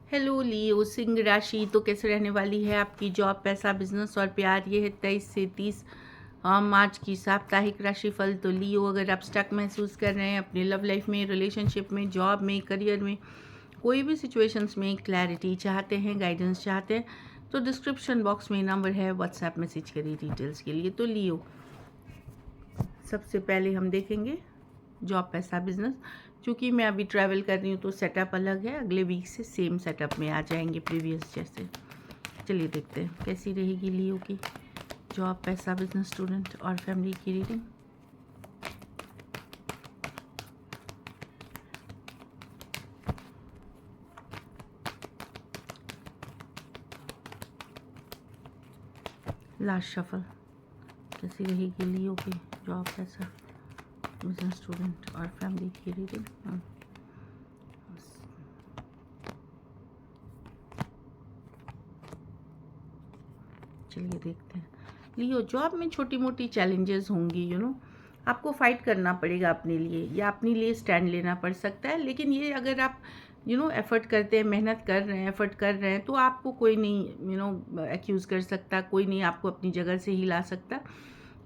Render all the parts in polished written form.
Hello लियो, सिंह राशि तो कैसे रहने वाली है आपकी जॉब, पैसा, बिजनेस और प्यार। ये है 23 से 30 मार्च की साप्ताहिक राशिफल। तो लियो, अगर आप स्टक महसूस कर रहे हैं अपने लव लाइफ में, रिलेशनशिप में, जॉब में, करियर में, कोई भी सिचुएशंस में क्लैरिटी चाहते हैं, गाइडेंस चाहते हैं, तो डिस्क्रिप्शन बॉक्स में नंबर है, व्हाट्सएप मैसेज करिए डिटेल्स के लिए। तो लियो, सबसे पहले हम देखेंगे जॉब, पैसा, बिजनेस। चूँकि मैं अभी ट्रैवल कर रही हूँ तो सेटअप अलग है, अगले वीक से सेम सेटअप में आ जाएंगे प्रीवियस जैसे। चलिए देखते हैं कैसी रहेगी लियो की जॉब, पैसा, बिजनेस, स्टूडेंट और फैमिली की रीडिंग। लास्ट शफल, कैसी रहेगी लियो की जॉब, पैसा, बिजनेस, स्टूडेंट और फैमिली की रीडिंग। चलिए देखते हैं लियो, जॉब में छोटी मोटी चैलेंजेस होंगी, आपको फाइट करना पड़ेगा अपने लिए, या अपने लिए स्टैंड लेना पड़ सकता है। लेकिन ये अगर आप एफर्ट करते हैं, मेहनत कर रहे हैं, एफर्ट कर रहे हैं, तो आपको कोई नहीं एक्यूज़ कर सकता, कोई नहीं आपको अपनी जगह से हिला सकता।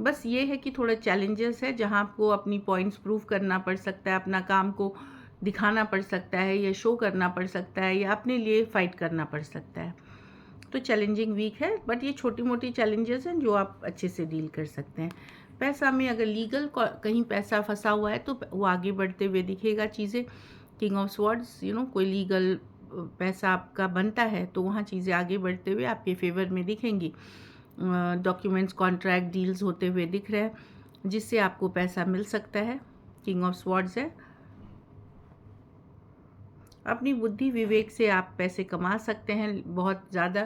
बस ये है कि थोड़ा चैलेंजेस है जहाँ आपको अपनी पॉइंट्स प्रूव करना पड़ सकता है, अपना काम को दिखाना पड़ सकता है, या शो करना पड़ सकता है, या अपने लिए फ़ाइट करना पड़ सकता है। तो चैलेंजिंग वीक है, बट ये छोटी मोटी चैलेंजेस हैं जो आप अच्छे से डील कर सकते हैं। पैसा में अगर लीगल कहीं पैसा फंसा हुआ है तो वो आगे बढ़ते हुए दिखेगा चीज़ें। किंग ऑफ स्वॉर्ड्स, कोई लीगल पैसा आपका बनता है तो वहाँ चीज़ें आगे बढ़ते हुए आपके फेवर में दिखेंगी। डॉक्यूमेंट्स, कॉन्ट्रैक्ट, डील्स होते हुए दिख रहे हैं जिससे आपको पैसा मिल सकता है। किंग ऑफ स्वॉर्ड्स है। अपनी बुद्धि विवेक से आप पैसे कमा सकते हैं, बहुत ज़्यादा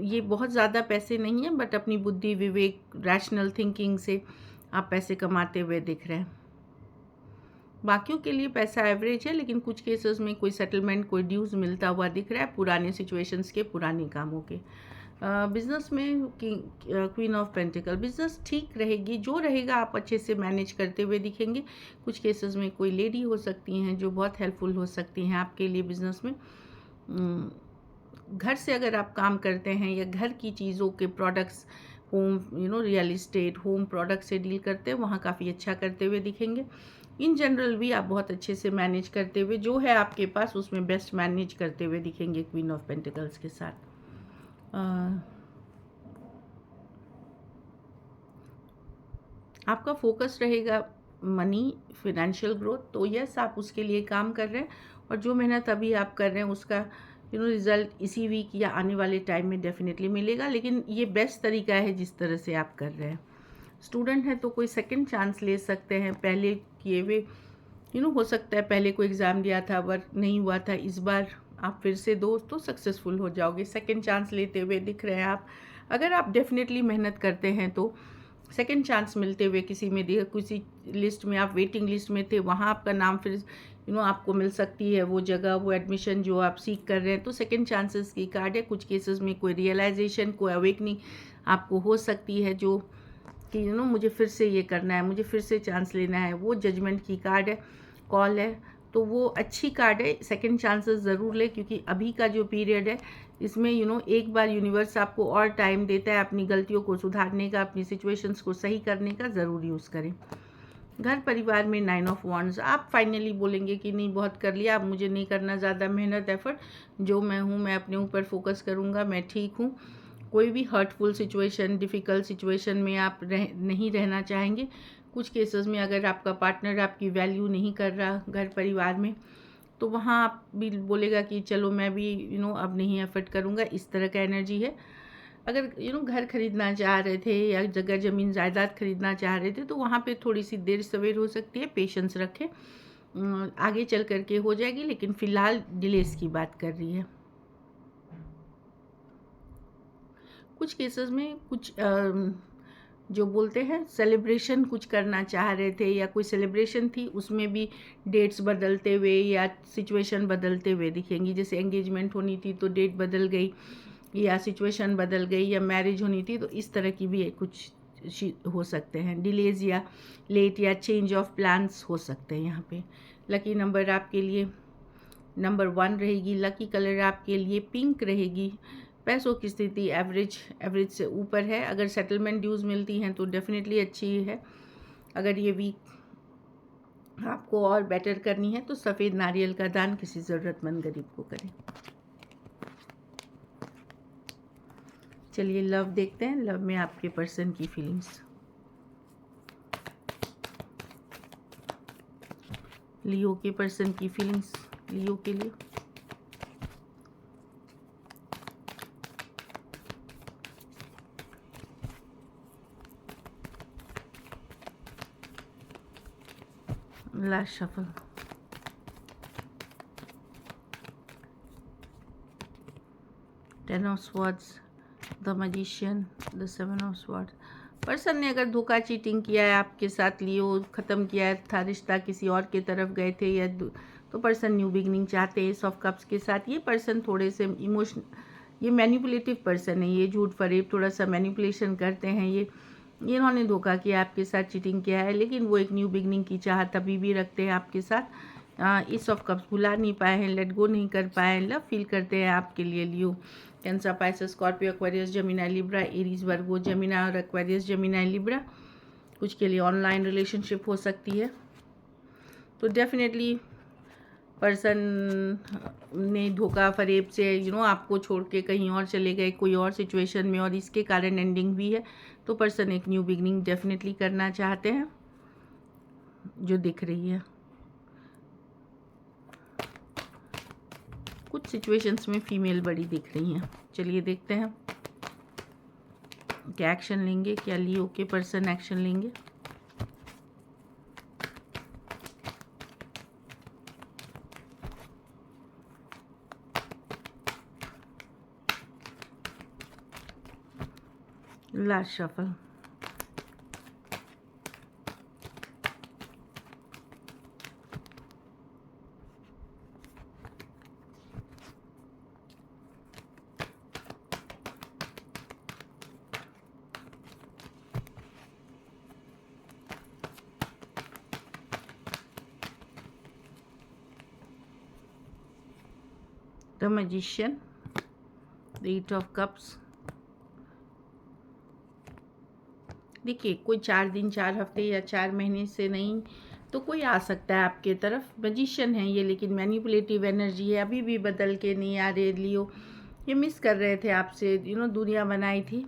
ये बहुत ज़्यादा पैसे नहीं हैं, बट अपनी बुद्धि विवेक, रैशनल थिंकिंग से आप पैसे कमाते हुए दिख रहे हैं। बाकियों के लिए पैसा एवरेज है, लेकिन कुछ केसेस में कोई सेटलमेंट, कोई ड्यूज़ मिलता हुआ दिख रहा है पुराने सिचुएशंस के, पुराने कामों के। बिज़नेस में क्वीन ऑफ पेंटिकल, बिज़नेस ठीक रहेगी, जो रहेगा आप अच्छे से मैनेज करते हुए दिखेंगे। कुछ केसेस में कोई लेडी हो सकती हैं जो बहुत हेल्पफुल हो सकती हैं आपके लिए बिज़नेस में। घर से अगर आप काम करते हैं या घर की चीज़ों के products, home real estate, home product से डील करते हैं, वहाँ काफ़ी अच्छा करते हुए दिखेंगे। इन जनरल भी आप बहुत अच्छे से मैनेज करते हुए, जो है आपके पास उसमें बेस्ट मैनेज करते हुए दिखेंगे क्वीन ऑफ पेंटिकल्स के साथ। आपका फोकस रहेगा मनी, फिनेंशियल ग्रोथ। तो यस, आप उसके लिए काम कर रहे हैं, और जो मेहनत अभी आप कर रहे हैं उसका रिज़ल्ट इसी वीक या आने वाले टाइम में डेफिनेटली मिलेगा। लेकिन ये बेस्ट तरीका है जिस तरह से आप कर रहे हैं। स्टूडेंट हैं तो कोई सेकंड चांस ले सकते हैं, पहले किए हुए हो सकता है पहले कोई एग्ज़ाम दिया था, वर्क नहीं हुआ था, इस बार आप फिर से दो तो सक्सेसफुल हो जाओगे। सेकंड चांस लेते हुए दिख रहे हैं आप। अगर आप डेफिनेटली मेहनत करते हैं तो सेकंड चांस मिलते हुए किसी में किसी लिस्ट में, आप वेटिंग लिस्ट में थे, वहाँ आपका नाम फिर आपको मिल सकती है वो जगह, वो एडमिशन जो आप सीख कर रहे हैं। तो सेकंड चांसेस की कार्ड है। कुछ केसेस में कोई रियलाइजेशन, कोई अवेकनिंग आपको हो सकती है, जो कि मुझे फिर से ये करना है, मुझे फिर से चांस लेना है। वो जजमेंट की कार्ड है, कॉल है, तो वो अच्छी कार्ड है। सेकंड चांसेस ज़रूर ले, क्योंकि अभी का जो पीरियड है इसमें एक बार यूनिवर्स आपको और टाइम देता है अपनी गलतियों को सुधारने का, अपनी सिचुएशंस को सही करने का। ज़रूर यूज़ करें। घर परिवार में 9 ऑफ वॉन्ड्स, आप फाइनली बोलेंगे कि नहीं, बहुत कर लिया, अब मुझे नहीं करना ज़्यादा मेहनत, एफर्ट। जो मैं हूँ, मैं अपने ऊपर फोकस करूँगा, मैं ठीक हूँ। कोई भी हर्टफुल सिचुएशन, डिफ़िकल्ट सिचुएशन में आप नहीं रहना चाहेंगे। कुछ केसेस में अगर आपका पार्टनर आपकी वैल्यू नहीं कर रहा घर परिवार में, तो वहाँ आप भी बोलेगा कि चलो मैं भी अब नहीं एफर्ट करूँगा, इस तरह का एनर्जी है। अगर घर खरीदना चाह रहे थे या जगह ज़मीन जायदाद खरीदना चाह रहे थे, तो वहाँ पे थोड़ी सी देर सवेर हो सकती है, पेशेंस रखें, आगे चल कर के हो जाएगी। लेकिन फ़िलहाल डिलेस की बात कर रही है। कुछ केसेस में कुछ जो बोलते हैं सेलिब्रेशन कुछ करना चाह रहे थे, या कोई सेलिब्रेशन थी, उसमें भी डेट्स बदलते हुए या सिचुएशन बदलते हुए दिखेंगी। जैसे एंगेजमेंट होनी थी तो डेट बदल गई, या सिचुएशन बदल गई, या मैरिज होनी थी, तो इस तरह की भी कुछ हो सकते हैं। डिलेज या लेट या चेंज ऑफ प्लान्स हो सकते हैं यहाँ पे। लकी नंबर आपके लिए नंबर 1 रहेगी। लकी कलर आपके लिए पिंक रहेगी। पैसों की स्थिति एवरेज से ऊपर है। अगर सेटलमेंट ड्यूज़ मिलती हैं तो डेफिनेटली अच्छी है। अगर ये वीक आपको और बेटर करनी है तो सफ़ेद नारियल का दान किसी ज़रूरतमंद गरीब को करें। चलिए लव देखते हैं। लव में आपके पर्सन की फीलिंग्स। लियो के पर्सन की फीलिंग्स लियो के लिए। Last shuffle. Ten of swords, the magician, the 7 of swords. Person ने अगर धोखा चीटिंग किया है आपके साथ, लियो ख़त्म किया है था रिश्ता, किसी और के तरफ गए थे या तो पर्सन न्यू बिगनिंग चाहते हैं एस ऑफ कप्स के साथ। ये पर्सन थोड़े से ये मैनिपुलेटिव पर्सन है। ये झूठ फरेब थोड़ा सा मैनिपुलेशन करते हैं। ये इन्होंने धोखा किया आपके साथ, चीटिंग किया है, लेकिन वो एक न्यू बिगनिंग की चाहत अभी भी रखते हैं आपके साथ। एस ऑफ कप्स भुला नहीं पाए हैं, लेट गो नहीं कर पाए हैं, लव फील करते हैं आपके लिए Leo. Cancer, Pisces, Scorpio, Aquarius, Gemini, Libra, Aries, Virgo, Gemini और एक्वेरियस, जेमिनी, लिब्रा। कुछ के लिए ऑनलाइन रिलेशनशिप हो सकती है। तो डेफिनेटली पर्सन ने धोखा फरेब से आपको छोड़ के कहीं और चले गए कोई और सिचुएशन में, और इसके कारण एंडिंग भी है। तो पर्सन एक न्यू बिगनिंग डेफिनेटली करना चाहते हैं जो दिख रही है। कुछ सिचुएशंस में फीमेल बड़ी दिख रही हैं। चलिए देखते हैं क्या एक्शन लेंगे, क्या लियो के पर्सन एक्शन लेंगे। Last shuffle. The magician, the 8 of cups. देखिए कोई 4 दिन 4 हफ्ते या 4 महीने से नहीं तो कोई आ सकता है आपके तरफ। मैजिशियन है ये, लेकिन मैनिपुलेटिव एनर्जी है, अभी भी बदल के नहीं आ रहे लियो। ये मिस कर रहे थे आपसे, दूरियां बनाई थी।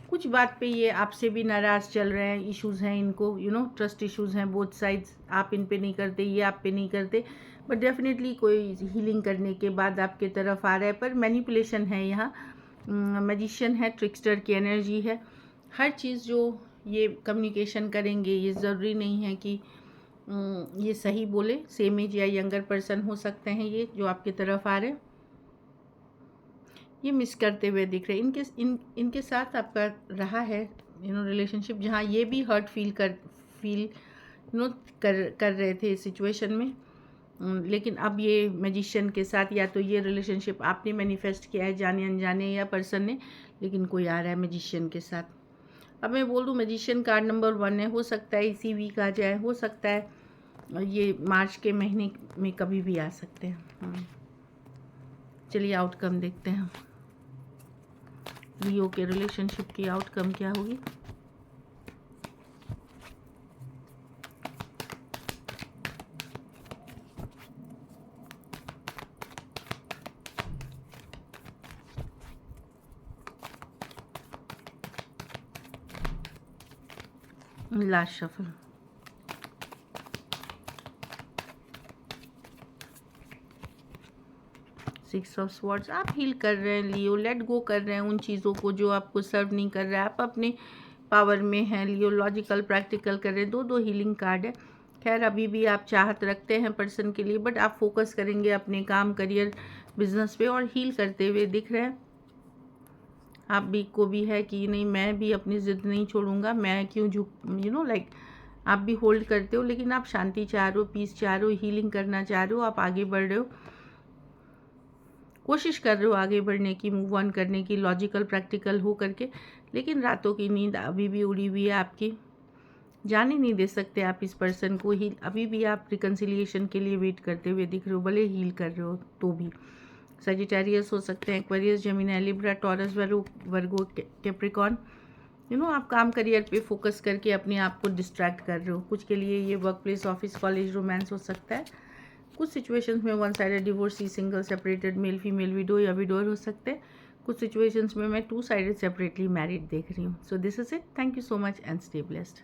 कुछ बात पे ये आपसे भी नाराज़ चल रहे हैं, इश्यूज़ हैं इनको, ट्रस्ट इश्यूज़ हैं बोथ साइड्स। आप इन पे नहीं करते, ये आप पे नहीं करते, बट डेफिनेटली कोई हीलिंग करने के बाद आपके तरफ आ रहा है। पर मैनिपुलेशन है यहाँ। मैजिशियन है, ट्रिक्स्टर की एनर्जी है। हर चीज़ जो ये कम्युनिकेशन करेंगे, ये ज़रूरी नहीं है कि ये सही बोले। सेम एज या यंगर पर्सन हो सकते हैं ये जो आपकी तरफ आ रहे हैं। ये मिस करते हुए दिख रहे हैं। इनके साथ आपका रहा है रिलेशनशिप, जहाँ ये भी हर्ट फील कर रहे थे इस सिचुएशन में। लेकिन अब ये मैजिशियन के साथ या तो ये रिलेशनशिप आपने मैनिफेस्ट किया है जाने अनजाने या पर्सन ने, लेकिन कोई आ रहा है मैजिशियन के साथ। अब मैं बोल दूँ मैजिशियन कार्ड नंबर 1 है, हो सकता है इसी वीक आ जाए, हो सकता है ये मार्च के महीने में कभी भी आ सकते हैं। चलिए आउटकम देखते हैं। लियो के रिलेशनशिप की आउटकम क्या होगी। Last shuffle. Six of swords. आप हील कर रहे हैं लियो, लेट गो कर रहे हैं उन चीज़ों को जो आपको सर्व नहीं कर रहा है। आप अपने पावर में हैं लियो, लॉजिकल प्रैक्टिकल कर रहे हैं। दो हीलिंग कार्ड है। खैर अभी भी आप चाहत रखते हैं पर्सन के लिए, बट आप फोकस करेंगे अपने काम, करियर, बिजनेस पे, और हील करते हुए दिख रहे हैं। आप भी को भी है कि नहीं मैं भी अपनी ज़िद नहीं छोड़ूंगा, मैं क्यों झुक आप भी होल्ड करते हो, लेकिन आप शांति चाह रहे हो, पीस चाह रहे हो, हीलिंग करना चाह रहे हो, आप आगे बढ़ रहे हो, कोशिश कर रहे हो आगे बढ़ने की, मूव ऑन करने की, लॉजिकल प्रैक्टिकल हो करके। लेकिन रातों की नींद अभी भी उड़ी हुई है आपकी। जाने नहीं दे सकते आप इस पर्सन को। ही अभी भी आप रिकन्सिलिएशन के लिए वेट करते हुए दिख रहे हो, भले हील कर रहे हो तो भी। सजिटेरियस हो सकते हैं, एक्वेरियस, जेमिनी, लिब्रा, टॉरस, वर्गो, कैप्रिकॉर्न। आप काम करियर पे फोकस करके अपने आप को डिस्ट्रैक्ट कर रहे हो। कुछ के लिए ये work place, office, college, romance हो सकता है। कुछ सिचुएशंस में one sided divorcee, single, separated, male female, window या विडोर हो सकते हैं। कुछ सिचुएशंस में मैं टू साइडेड सेपरेटली मैरिड देख रही हूँ। So this is it. Thank you so much and stay blessed.